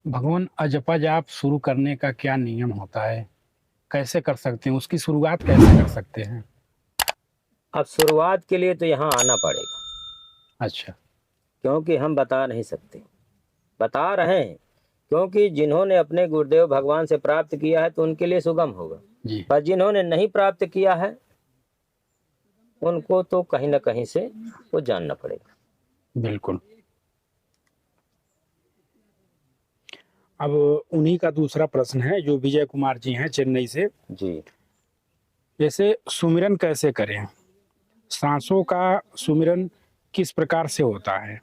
भगवान अजपा जाप शुरू करने का क्या नियम होता है? कैसे कर सकते हैं? उसकी शुरुआत कैसे कर सकते हैं? अब शुरुआत के लिए तो यहाँ आना पड़ेगा, अच्छा। क्योंकि हम बता नहीं सकते। बता रहे हैं क्योंकि जिन्होंने अपने गुरुदेव भगवान से प्राप्त किया है तो उनके लिए सुगम होगा, जी। पर जिन्होंने नहीं प्राप्त किया है उनको तो कहीं ना कहीं से वो जानना पड़ेगा। बिल्कुल। अब उन्हीं का दूसरा प्रश्न है जो विजय कुमार जी हैं चेन्नई से। जी, जैसे सुमिरन कैसे करें? सांसों का सुमिरन किस प्रकार से होता है?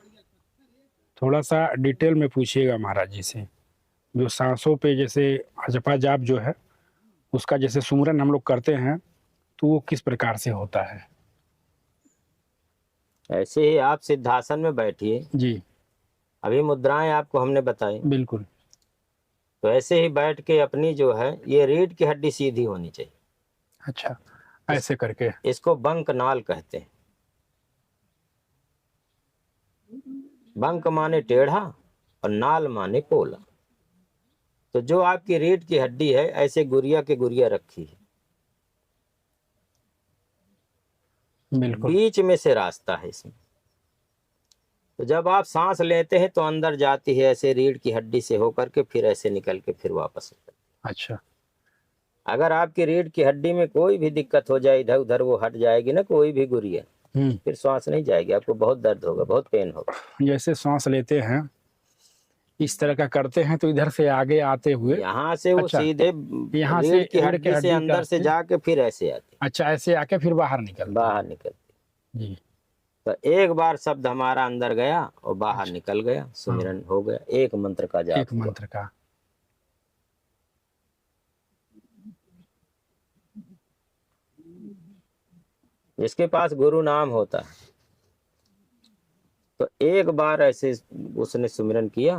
थोड़ा सा डिटेल में पूछिएगा महाराज जी से। जो सांसों पे जैसे अजपा जाप जो है उसका जैसे सुमिरन हम लोग करते हैं तो वो किस प्रकार से होता है? ऐसे ही आप सिद्धासन में बैठिए। जी। अभी मुद्राएं आपको हमने बताई, बिल्कुल। तो ऐसे ही बैठ के अपनी जो है ये रीढ़ की हड्डी सीधी होनी चाहिए। अच्छा, ऐसे करके। इसको बंक नाल कहते हैं। बंक माने टेढ़ा और नाल माने पोला। तो जो आपकी रीढ़ की हड्डी है ऐसे गुड़िया के गुड़िया रखी है, बिल्कुल। बीच में से रास्ता है इसमें। तो जब आप सांस लेते हैं तो अंदर जाती है ऐसे रीढ़ की हड्डी से होकर के, फिर ऐसे निकल के फिर वापस होता है। अच्छा। अगर आपकी रीढ़ की हड्डी में कोई भी दिक्कत हो जाए, इधर उधर वो हट जाएगी ना, कोई भी गुड़िया, फिर सांस नहीं जाएगी, आपको बहुत दर्द होगा, बहुत पेन होगा। जैसे सांस लेते हैं इस तरह का करते हैं तो इधर से आगे आते हुए। यहाँ से वो अच्छा, सीधे यहाँ से रीढ़ की रीढ़ की हड्डी से हड्डी का अंदर से जाके फिर ऐसे आती, अच्छा, ऐसे आके फिर बाहर निकलते हैं। बाहर निकलती। जी। तो एक बार शब्द हमारा अंदर गया और बाहर अच्छा। निकल गया, सुमिरन हो गया, एक मंत्र का जाप एक हुआ। मंत्र का। जिसके पास गुरु नाम होता है तो एक बार ऐसे उसने सुमिरन किया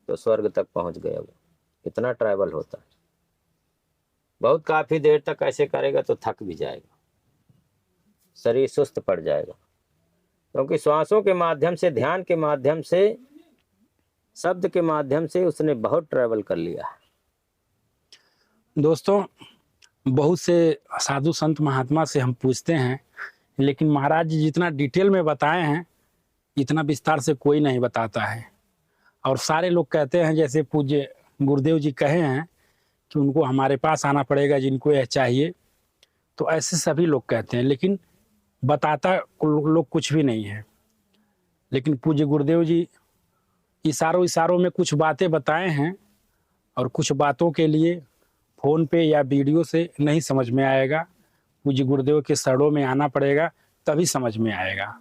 तो स्वर्ग तक पहुंच गया। वो इतना ट्रैवल होता है। बहुत काफी देर तक ऐसे करेगा तो थक भी जाएगा, शरीर सुस्त पड़ जाएगा, क्योंकि श्वासों के माध्यम से, ध्यान के माध्यम से, शब्द के माध्यम से उसने बहुत ट्रैवल कर लिया है। दोस्तों, बहुत से साधु संत महात्मा से हम पूछते हैं, लेकिन महाराज जी जितना डिटेल में बताए हैं इतना विस्तार से कोई नहीं बताता है। और सारे लोग कहते हैं जैसे पूज्य गुरुदेव जी कहे हैं कि उनको हमारे पास आना पड़ेगा जिनको यह चाहिए, तो ऐसे सभी लोग कहते हैं, लेकिन बताता लोग कुछ भी नहीं है। लेकिन पूज्य गुरुदेव जी इशारों इशारों में कुछ बातें बताए हैं, और कुछ बातों के लिए फ़ोन पे या वीडियो से नहीं समझ में आएगा। पूज्य गुरुदेव के शरणों में आना पड़ेगा, तभी समझ में आएगा।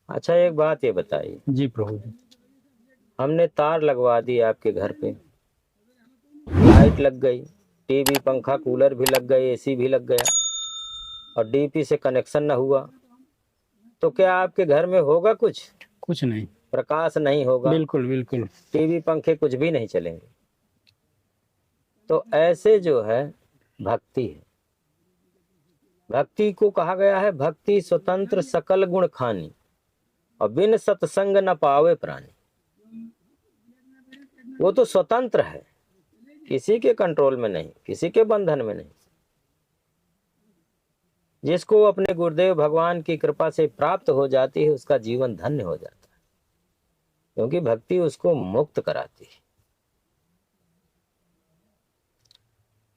अच्छा, एक बात ये बताइए, जी प्रभु जी। हमने तार लगवा दी आपके घर पे, लाइट लग गई, टीवी पंखा कूलर भी लग गए, एसी भी लग गया, और डीपी से कनेक्शन न हुआ, तो क्या आपके घर में होगा कुछ? कुछ नहीं। प्रकाश नहीं होगा, बिल्कुल बिल्कुल। टीवी पंखे कुछ भी नहीं चलेंगे। तो ऐसे जो है भक्ति है। भक्ति को कहा गया है भक्ति स्वतंत्र सकल गुण खानी, और बिन सत्संग न पावे प्राणी। वो तो स्वतंत्र है, किसी के कंट्रोल में नहीं, किसी के बंधन में नहीं। जिसको अपने गुरुदेव भगवान की कृपा से प्राप्त हो जाती है उसका जीवन धन्य हो जाता है, क्योंकि भक्ति उसको मुक्त कराती है।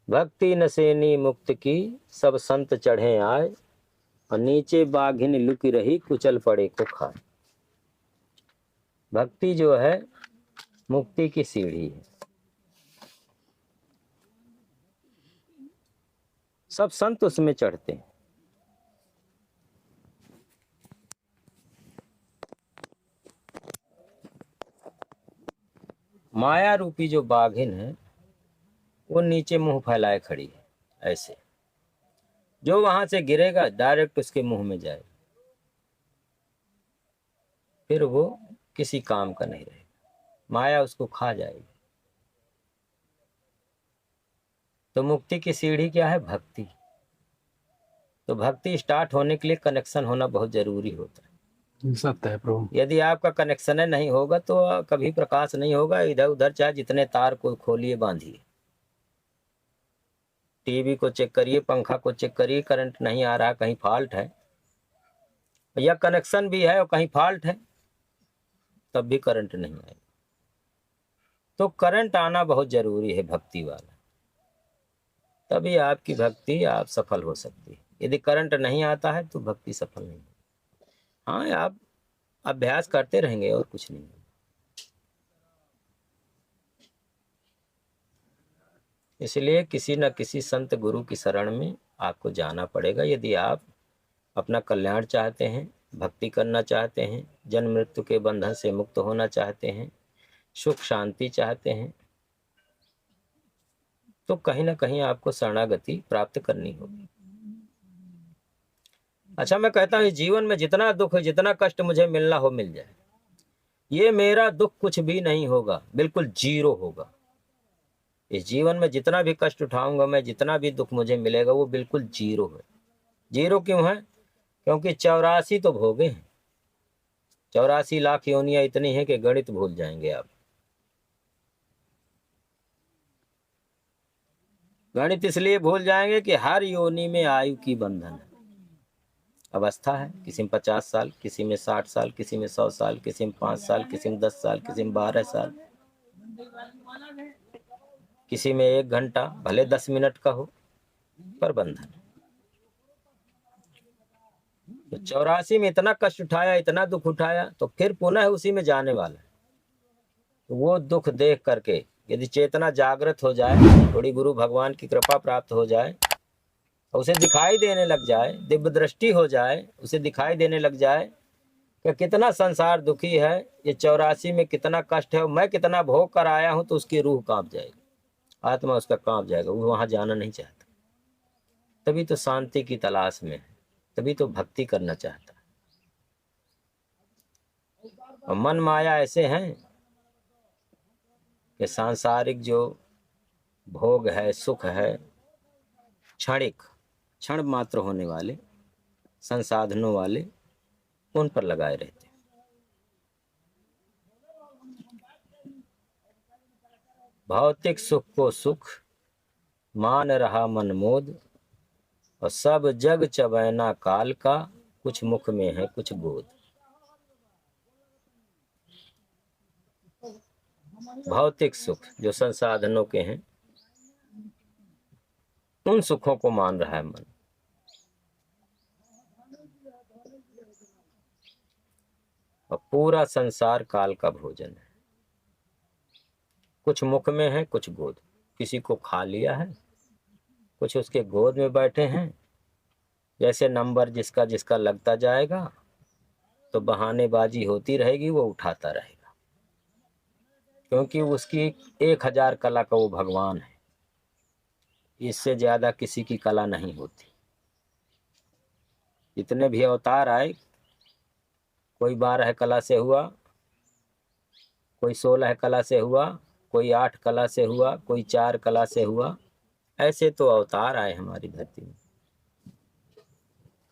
भक्ति नसेनी मुक्त की, सब संत चढ़े आए, और नीचे बाघिन लुकी रही, कुचल पड़े को खाए। भक्ति जो है मुक्ति की सीढ़ी है। सब संत उसमें चढ़ते हैं। माया रूपी जो बाघिन है वो नीचे मुंह फैलाए खड़ी है, ऐसे जो वहां से गिरेगा डायरेक्ट उसके मुंह में जाएगा, फिर वो किसी काम का नहीं रहेगा, माया उसको खा जाएगी। तो मुक्ति की सीढ़ी क्या है? भक्ति। तो भक्ति स्टार्ट होने के लिए कनेक्शन होना बहुत जरूरी होता है। सत्य है प्रभु। यदि आपका कनेक्शन नहीं होगा तो कभी प्रकाश नहीं होगा। इधर उधर चाहे जितने तार को खोलिए बांधिए, टीवी को चेक करिए, पंखा को चेक करिए, करंट नहीं आ रहा, कहीं फॉल्ट है, या कनेक्शन भी है और कहीं फॉल्ट है, तब भी करंट नहीं आएगा। तो करंट आना बहुत जरूरी है भक्ति वाला, तभी आपकी भक्ति आप सफल हो सकती है। यदि करंट नहीं आता है तो भक्ति सफल नहीं है। हाँ, आप अभ्यास करते रहेंगे और कुछ नहीं है। इसलिए किसी न किसी संत गुरु की शरण में आपको जाना पड़ेगा। यदि आप अपना कल्याण चाहते हैं, भक्ति करना चाहते हैं, जन्म मृत्यु के बंधन से मुक्त होना चाहते हैं, सुख शांति चाहते हैं, तो कहीं ना कहीं आपको शरणागति प्राप्त करनी होगी। अच्छा, मैं कहता हूँ जीवन में जितना दुख, जितना कष्ट मुझे मिलना हो मिल जाए, ये मेरा दुख कुछ भी नहीं होगा, बिल्कुल जीरो होगा। इस जीवन में जितना भी कष्ट उठाऊंगा मैं, जितना भी दुख मुझे मिलेगा, वो बिल्कुल जीरो है। जीरो क्यों है? क्योंकि 84 तो भोगे हैं, 84 लाख योनियां इतनी हैं कि गणित भूल जाएंगे आप। गणित इसलिए भूल जाएंगे कि हर योनि में आयु की बंधन है, अवस्था है। किसी में 50 साल, किसी में 60 साल, किसी में 100 साल, किसी में 5 साल, किसी में 10 साल, किसी में 12 साल, किसी में 1 घंटा, भले 10 मिनट का हो, पर बंधन है। तो 84 में इतना कष्ट उठाया, इतना दुख उठाया, तो फिर पुनः उसी में जाने वाला है। तो वो दुख देख करके यदि चेतना जागृत हो जाए, थोड़ी गुरु भगवान की कृपा प्राप्त हो जाए, उसे दिखाई देने लग जाए, दिव्य दृष्टि हो जाए, उसे दिखाई देने लग जाए कि कितना संसार दुखी है, ये 84 में कितना कष्ट है, और मैं कितना भोग कर आया हूं, तो उसकी रूह कांप जाएगी, आत्मा उसका कांप जाएगा, वो वहां जाना नहीं चाहता। तभी तो शांति की तलाश में है, तभी तो भक्ति करना चाहता है। और मन माया ऐसे हैं कि सांसारिक जो भोग है, सुख है, क्षणिक, क्षण मात्र होने वाले संसाधनों वाले, उन पर लगाए रहते हैं। भौतिक सुख को सुख मान रहा मन मोद, और सब जग चबैना काल का, कुछ मुख में है कुछ गोद। भौतिक सुख जो संसाधनों के हैं, उन सुखों को मान रहा है मन, और पूरा संसार काल का भोजन है। कुछ मुख में है कुछ गोद, किसी को खा लिया है, कुछ उसके गोद में बैठे हैं। जैसे नंबर जिसका जिसका लगता जाएगा तो बहानेबाजी होती रहेगी, वो उठाता रहेगा, क्योंकि उसकी 1000 कला का वो भगवान है। इससे ज्यादा किसी की कला नहीं होती। जितने भी अवतार आए, कोई 12 कला से हुआ, कोई 16 कला से हुआ, कोई 8 कला से हुआ, कोई 4 कला से हुआ। ऐसे तो अवतार आए हमारी धरती में।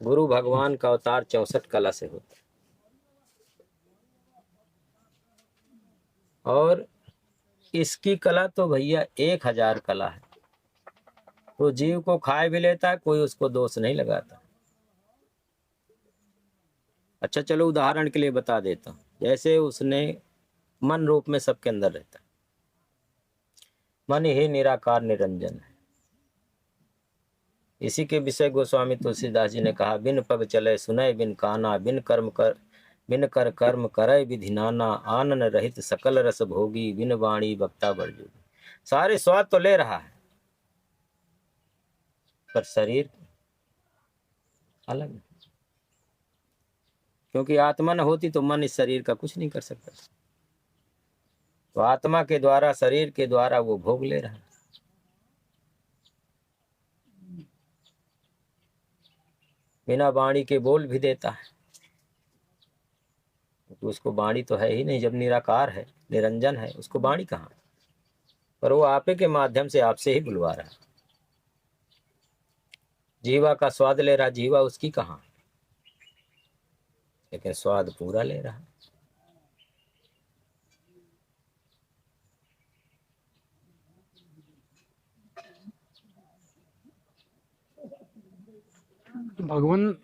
गुरु भगवान का अवतार 64 कला से होता है, और इसकी कला तो भैया 1000 कला है। वो जीव को खाए भी लेता है, कोई उसको दोष नहीं लगाता। अच्छा चलो उदाहरण के लिए बता देता हूँ। जैसे उसने मन रूप में सबके अंदर रहता है, मन ही निराकार निरंजन है। इसी के विषय गोस्वामी तुलसीदास जी ने कहा, बिन पग चले सुनय बिन काना, बिन कर कर्म करय विधि नाना, आनन रहित सकल रस भोगी, बिन वाणी वक्ता बरजोगी। सारे स्वाद तो ले रहा है, पर शरीर अलग है। क्योंकि आत्मा न होती तो मन इस शरीर का कुछ नहीं कर सकता। तो आत्मा के द्वारा, शरीर के द्वारा वो भोग ले रहा है। बिना वाणी के बोल भी देता है, तो उसको वाणी तो है ही नहीं। जब निराकार है, निरंजन है, उसको वाणी कहाँ? पर वो आपे के माध्यम से आपसे ही बुलवा रहा है। जीवा का स्वाद ले रहा, जीवा उसकी कहाँ? लेकिन स्वाद पूरा ले रहा है। भगवान,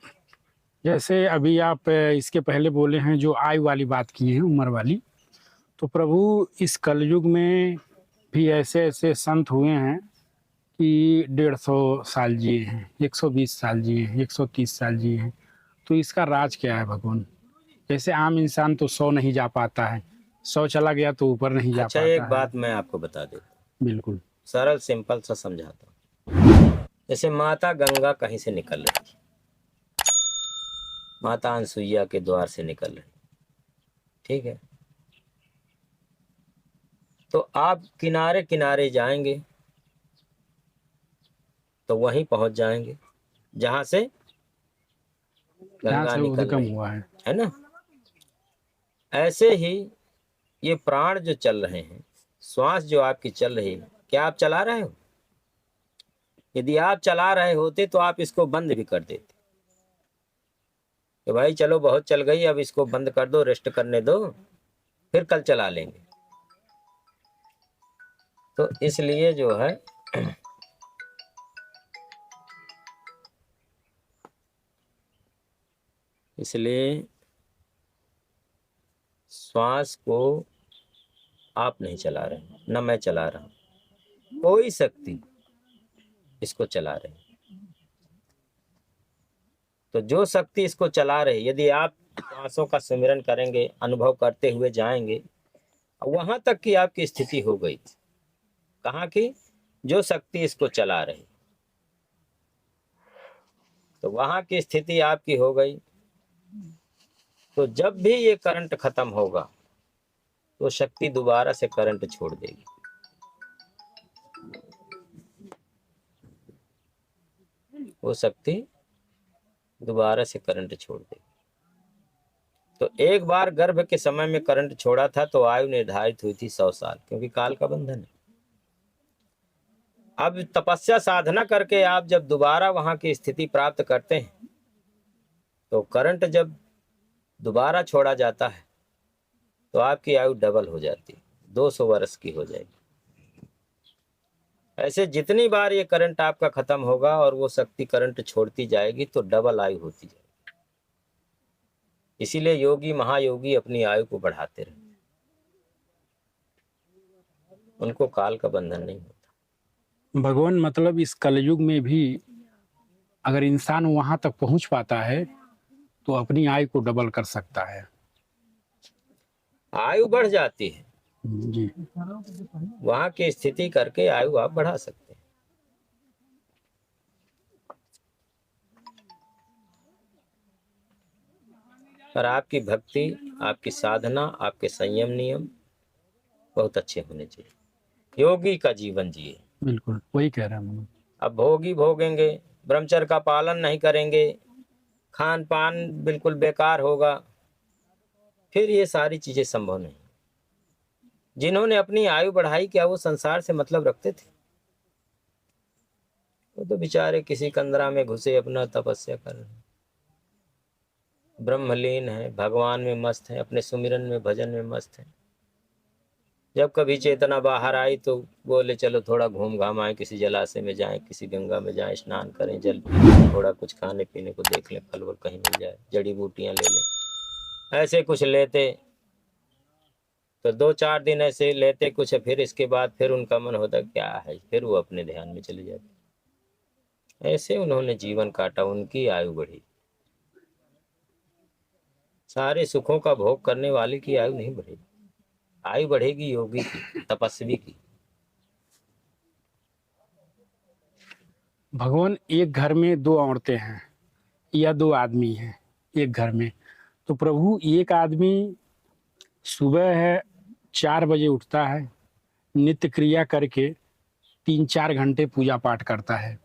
जैसे अभी आप इसके पहले बोले हैं जो आयु वाली बात की है, उम्र वाली, तो प्रभु इस कलयुग में भी ऐसे ऐसे संत हुए हैं कि 150 साल जिए हैं, 120 साल जिए हैं, 130 साल जिए हैं। तो इसका राज क्या है भगवान? जैसे आम इंसान तो 100 नहीं जा पाता है, 100 चला गया तो ऊपर नहीं जा अच्छा, पाता एक है। बात मैं आपको बता देता हूँ, बिल्कुल। सरल सिंपल सा समझाता हूँ। जैसे माता गंगा कहीं से निकल रही थी, माता अनसुईया के द्वार से निकल रही, ठीक है, तो आप किनारे किनारे जाएंगे तो वहीं पहुंच जाएंगे जहां से जहाँ गंगा से निकल उद्गम रही हुआ है ना। ऐसे ही ये प्राण जो चल रहे हैं, श्वास जो आपकी चल रही है, क्या आप चला रहे हो? यदि आप चला रहे होते तो आप इसको बंद भी कर देते कि भाई चलो बहुत चल गई, अब इसको बंद कर दो, रेस्ट करने दो, फिर कल चला लेंगे। तो इसलिए जो है इसलिए श्वास को आप नहीं चला रहे, न मैं चला रहा हूं, कोई शक्ति इसको चला रही। तो जो शक्ति इसको चला रही, यदि आप श्वासों का सुमिरन करेंगे, अनुभव करते हुए जाएंगे, वहां तक की आपकी स्थिति हो गई। कहाँ की? जो शक्ति इसको चला रही, तो वहां की स्थिति आपकी हो गई। तो जब भी ये करंट खत्म होगा तो शक्ति दोबारा से करंट छोड़ देगी। वो शक्ति दोबारा से करंट छोड़ देगी। तो एक बार गर्भ के समय में करंट छोड़ा था तो आयु निर्धारित हुई थी 100 साल, क्योंकि काल का बंधन है। अब तपस्या साधना करके आप जब दोबारा वहां की स्थिति प्राप्त करते हैं तो करंट जब दोबारा छोड़ा जाता है तो आपकी आयु डबल हो जाती है, 200 वर्ष की हो जाएगी। ऐसे जितनी बार ये करंट आपका खत्म होगा और वो शक्ति करंट छोड़ती जाएगी तो डबल आयु होती जाएगी। इसीलिए योगी महायोगी अपनी आयु को बढ़ाते रहे, उनको काल का बंधन नहीं होता। भगवान, मतलब इस कलयुग में भी अगर इंसान वहां तक पहुंच पाता है तो अपनी आयु को डबल कर सकता है। आयु बढ़ जाती है जी। वहां की स्थिति करके, आयु आप बढ़ा सकते हैं। पर आपकी भक्ति, आपकी साधना, आपके संयम नियम बहुत अच्छे होने चाहिए। योगी का जीवन जिए। बिल्कुल वही कह रहा हूँ। अब भोगी भोगेंगे, ब्रह्मचर्य का पालन नहीं करेंगे, खान पान बिल्कुल बेकार होगा, फिर ये सारी चीजें संभव नहीं। जिन्होंने अपनी आयु बढ़ाई, क्या वो संसार से मतलब रखते थे? वो तो बेचारे किसी कंदरा में घुसे अपना तपस्या कर रहे हैं, ब्रह्मलीन है, भगवान में मस्त है, अपने सुमिरन में भजन में मस्त है। जब कभी चेतना बाहर आई तो बोले चलो थोड़ा घूम घाम आए, किसी जलाशय में जाएं, किसी गंगा में जाएं, स्नान करें, जल पिए, थोड़ा कुछ खाने पीने को देख लें, फल वल कहीं मिल जाए, जड़ी बूटियां ले लें। ऐसे कुछ लेते तो 2-4 दिन ऐसे लेते कुछ, फिर इसके बाद फिर उनका मन होता क्या है, फिर वो अपने ध्यान में चले जाते। ऐसे उन्होंने जीवन काटा, उनकी आयु बढ़ी। सारे सुखों का भोग करने वाले की आयु नहीं बढ़ेगी, आयु बढ़ेगी योगी की, तपस्वी की। भगवान, एक घर में 2 औरतें हैं या 2 आदमी हैं एक घर में, तो प्रभु एक आदमी सुबह है 4 बजे उठता है, नित्य क्रिया करके 3-4 घंटे पूजा पाठ करता है,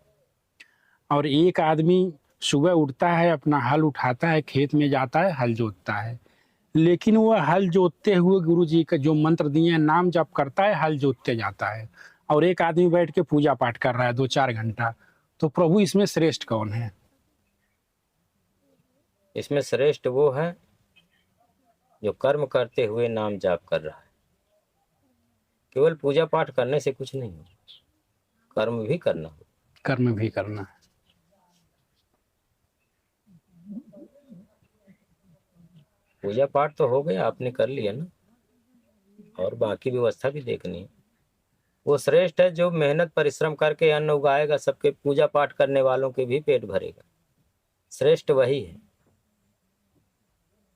और एक आदमी सुबह उठता है, अपना हल उठाता है, खेत में जाता है, हल जोतता है, लेकिन वह हल जोतते हुए गुरु जी का जो मंत्र दिए हैं नाम जप करता है, हल जोतते जाता है, और एक आदमी बैठ के पूजा पाठ कर रहा है 2-4 घंटा। तो प्रभु इसमें श्रेष्ठ कौन है? इसमें श्रेष्ठ वो है जो कर्म करते हुए नाम जाप कर रहा है। केवल पूजा पाठ करने से कुछ नहीं हो, कर्म भी करना हो। कर्म भी करना है। पूजा पाठ तो हो गया, आपने कर लिया ना, और बाकी व्यवस्था भी देखनी है। वो श्रेष्ठ है जो मेहनत परिश्रम करके अन्न उगाएगा, सबके पूजा पाठ करने वालों के भी पेट भरेगा। श्रेष्ठ वही है।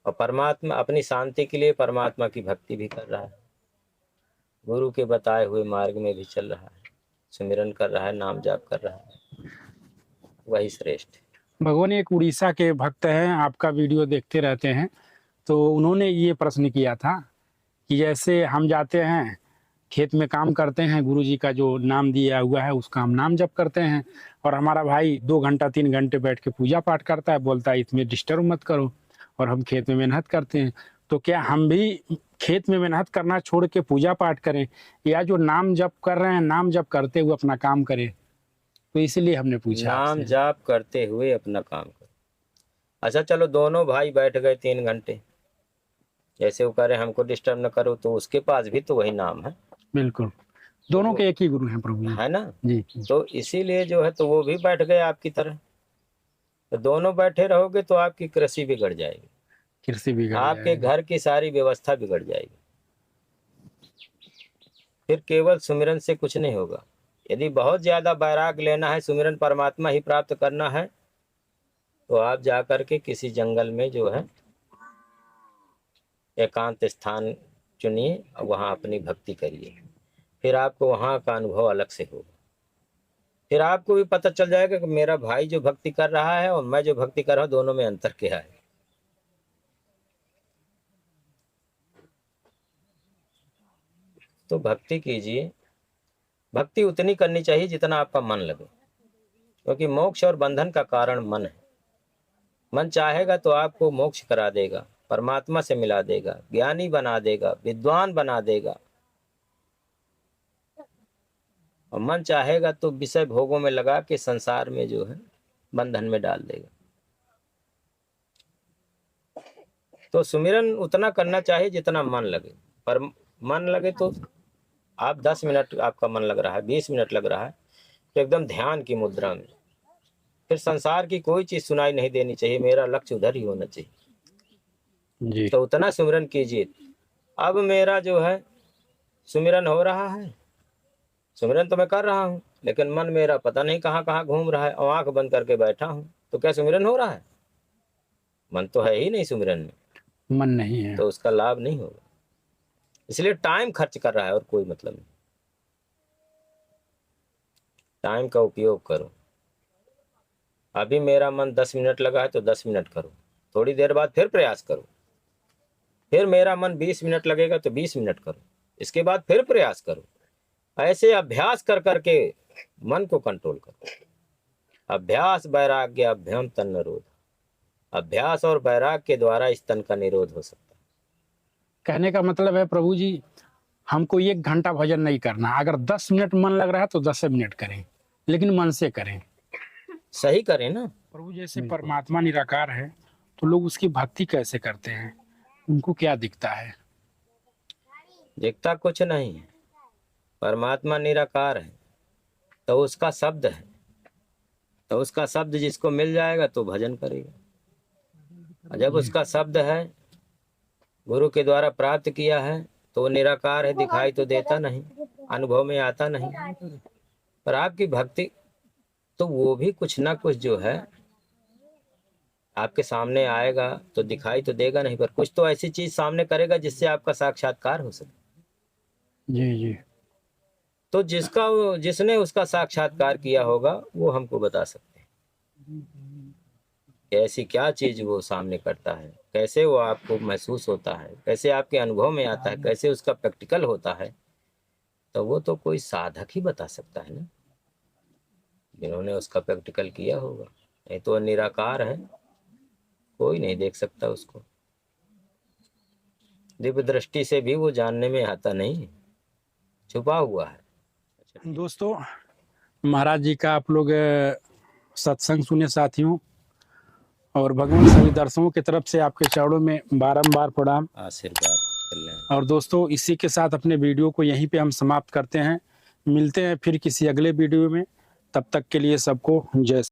और परमात्मा अपनी शांति के लिए परमात्मा की भक्ति भी कर रहा है, गुरु के बताए हुए मार्ग में भी चल रहा है, सुमिरन कर रहा है, नाम जाप कर रहा है, वही श्रेष्ठ है। भगवान एक उड़ीसा के भक्त हैं, आपका वीडियो देखते रहते हैं, तो उन्होंने ये प्रश्न किया था कि जैसे हम जाते हैं खेत में काम करते हैं, गुरु जी का जो नाम दिया हुआ है उसका हम नाम जप करते हैं, और हमारा भाई 2 घंटा 3 घंटे बैठ के पूजा पाठ करता है, बोलता है इसमें डिस्टर्ब मत करो, और हम खेत में मेहनत करते हैं। तो क्या हम भी खेत में मेहनत करना छोड़ के पूजा पाठ करें, या जो नाम जप कर रहे हैं नाम जप करते हुए अपना काम करें? तो इसलिए हमने पूछा नाम आपसे। जाप करते हुए अपना काम करो। अच्छा चलो, दोनों भाई बैठ गए 3 घंटे, जैसे वो कह रहे हमको डिस्टर्ब न करो, तो उसके पास भी तो वही नाम है। बिल्कुल, दोनों के एक ही गुरु हैं प्रभु जी। है ना जी। तो इसीलिए जो है, तो वो भी बैठ गए आपकी तरह। तो दोनों बैठे रहोगे तो आपकी कृषि बिगड़ जाएगी, कृषि बिगड़ आपके जाएगी। घर की सारी व्यवस्था बिगड़ जाएगी। फिर केवल सुमिरन से कुछ नहीं होगा। यदि बहुत ज्यादा वैराग लेना है, सुमिरन परमात्मा ही प्राप्त करना है, तो आप जाकर के किसी जंगल में जो है एकांत स्थान चुनिए और वहां अपनी भक्ति करिए। फिर आपको वहां का अनुभव अलग से होगा। फिर आपको भी पता चल जाएगा कि मेरा भाई जो भक्ति कर रहा है और मैं जो भक्ति कर रहा हूं, दोनों में अंतर क्या है। तो भक्ति कीजिए। भक्ति उतनी करनी चाहिए जितना आपका मन लगे, क्योंकि मोक्ष और बंधन का कारण मन है। मन चाहेगा तो आपको मोक्ष करा देगा, परमात्मा से मिला देगा, ज्ञानी बना देगा, विद्वान बना देगा। और मन चाहेगा तो विषय भोगों में लगा के संसार में जो है बंधन में डाल देगा। तो सुमिरन उतना करना चाहिए जितना मन लगे। पर मन लगे तो आप 10 मिनट आपका मन लग रहा है, 20 मिनट लग रहा है, तो एकदम ध्यान की मुद्रा में, फिर संसार की कोई चीज सुनाई नहीं देनी चाहिए, मेरा लक्ष्य उधर ही होना चाहिए। जी। तो उतना सुमिरन कीजिए। अब मेरा जो है सुमिरन हो रहा है, सुमिरन तो मैं कर रहा हूँ, लेकिन मन मेरा पता नहीं कहाँ कहाँ घूम रहा है, और आंख बंद करके बैठा हूँ, तो क्या सुमिरन हो रहा है? मन तो है ही नहीं सुमिरन में, मन नहीं है। तो उसका लाभ नहीं होगा। इसलिए टाइम खर्च कर रहा है और कोई मतलब नहीं। टाइम का उपयोग करो। अभी मेरा मन 10 मिनट लगा है तो 10 मिनट करो, थोड़ी देर बाद फिर प्रयास करो। फिर मेरा मन 20 मिनट लगेगा तो 20 मिनट करो, इसके बाद फिर प्रयास करो। ऐसे अभ्यास कर करके मन को कंट्रोल करो। अभ्यास वैराग्य अभ्यम तन निरोध। अभ्यास और वैराग के द्वारा इस तन का निरोध हो सकता है। कहने का मतलब है प्रभु जी, हमको 1 घंटा भजन नहीं करना, अगर 10 मिनट मन लग रहा है तो 10 मिनट करें, लेकिन मन से करें। सही करें ना। प्रभु जैसे परमात्मा निराकार है, तो लोग उसकी भक्ति कैसे करते हैं, उनको क्या दिखता है? दिखता कुछ नहीं है। परमात्मा निराकार है, तो उसका शब्द है, तो उसका शब्द जिसको मिल जाएगा तो भजन करेगा। और जब उसका शब्द है, गुरु के द्वारा प्राप्त किया है, तो वो निराकार है, दिखाई तो देता नहीं, अनुभव में आता नहीं, पर आपकी भक्ति तो वो भी कुछ ना कुछ जो है आपके सामने आएगा, तो दिखाई तो देगा नहीं, पर कुछ तो ऐसी चीज सामने करेगा जिससे आपका साक्षात्कार हो सके। जी जी। तो जिसने उसका साक्षात्कार किया होगा वो हमको बता सकते हैं कि ऐसी क्या चीज वो सामने करता है, कैसे वो आपको महसूस होता है, कैसे आपके अनुभव में आता है, कैसे उसका प्रैक्टिकल होता है। तो वो तो कोई साधक ही बता सकता है ना, जिन्होंने उसका प्रैक्टिकल किया होगा। नहीं तो निराकार है, कोई नहीं देख सकता उसको। दिव्य दृष्टि से भी वो जानने में आता नहीं, छुपा हुआ है। दोस्तों, महाराज जी का आप लोग सत्संग सुने साथियों, और भगवान सभी दर्शकों की तरफ से आपके चरणों में बारंबार प्रणाम। आशीर्वाद कल्याण। और दोस्तों इसी के साथ अपने वीडियो को यहीं पे हम समाप्त करते हैं। मिलते हैं फिर किसी अगले वीडियो में, तब तक के लिए सबको जय।